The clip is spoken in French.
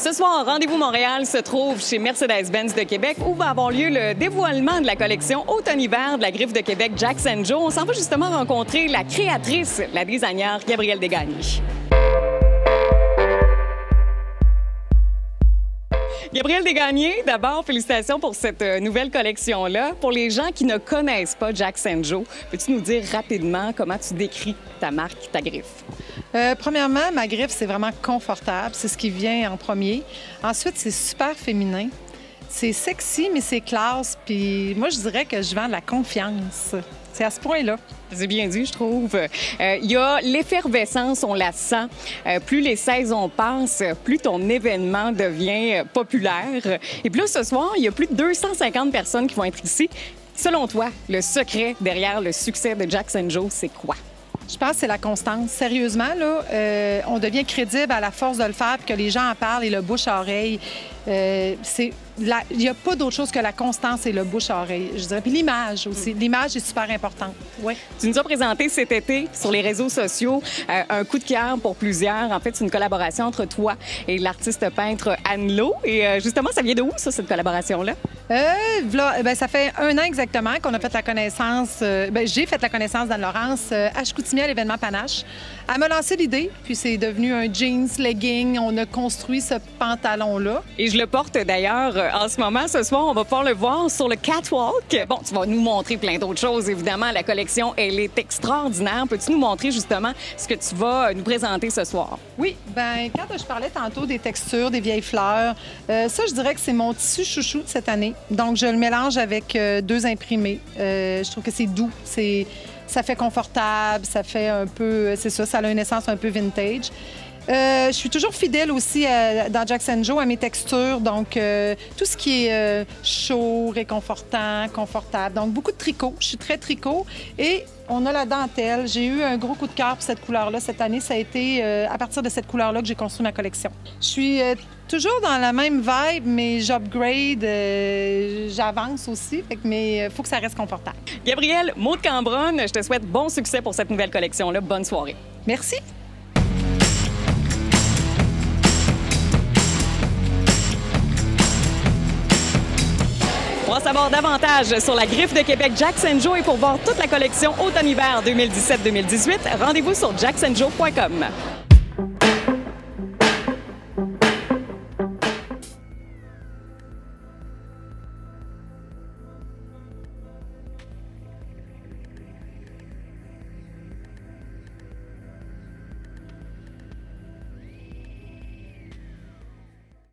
Ce soir, Rendez-vous Montréal se trouve chez Mercedes-Benz de Québec où va avoir lieu le dévoilement de la collection automne-hiver de la griffe de Québec Jax & Joe. On s'en va justement rencontrer la créatrice, la designer Gabrielle Desgagnés. Gabrielle Desgagnés, d'abord, félicitations pour cette nouvelle collection-là. Pour les gens qui ne connaissent pas Jax & Joe, peux-tu nous dire rapidement comment tu décris ta marque, ta griffe? Premièrement, ma griffe, c'est vraiment confortable. C'est ce qui vient en premier. Ensuite, c'est super féminin. C'est sexy, mais c'est classe. Puis moi, je dirais que je vends de la confiance. C'est à ce point-là. C'est bien dit, je trouve. Il y a l'effervescence, on la sent. Plus les saisons passent, plus ton événement devient populaire. Et puis là, ce soir, il y a plus de 250 personnes qui vont être ici. Selon toi, le secret derrière le succès de Jax & Joe, c'est quoi? Je pense que c'est la constance. Sérieusement, là, on devient crédible à la force de le faire, puis que les gens en parlent et le bouche à oreille. Il n'y a pas d'autre chose que la constance et le bouche à oreille, je dirais. Puis l'image aussi. L'image est super importante. Oui. Tu nous as présenté cet été sur les réseaux sociaux un coup de cœur pour plusieurs. En fait, c'est une collaboration entre toi et l'artiste peintre Anne-Lo. Et justement, ça vient de où, ça, cette collaboration-là? Ça fait 1 an exactement qu'on a fait la connaissance. J'ai fait la connaissance d'Anne-Laurence à Chicoutimi à l'événement Panache. Elle m'a lancé l'idée, puis c'est devenu un jeans, legging. On a construit ce pantalon-là. Et je le porte d'ailleurs en ce moment. Ce soir, on va pouvoir le voir sur le catwalk. Bon, tu vas nous montrer plein d'autres choses, évidemment. La collection, elle est extraordinaire. Peux-tu nous montrer justement ce que tu vas nous présenter ce soir? Oui, bien, quand je parlais tantôt des textures, des vieilles fleurs, ça, je dirais que c'est mon tissu chouchou de cette année. Donc, je le mélange avec 2 imprimés. Je trouve que c'est doux, ça fait confortable, ça fait un peu, c'est ça a une essence un peu vintage. Je suis toujours fidèle aussi dans Jax & Joe à mes textures, donc tout ce qui est chaud, réconfortant, confortable. Donc beaucoup de tricot, je suis très tricot et on a la dentelle. J'ai eu un gros coup de cœur pour cette couleur-là cette année. Ça a été à partir de cette couleur-là que j'ai construit ma collection. Je suis toujours dans la même vibe, mais j'upgrade, j'avance aussi, mais il faut que ça reste confortable. Gabrielle, Maud Cambronne, je te souhaite bon succès pour cette nouvelle collection-là. Bonne soirée. Merci. Pour en savoir davantage sur la griffe de Québec Jax & Joe et pour voir toute la collection automne-hiver 2017-2018, rendez-vous sur jaxandjoe.com.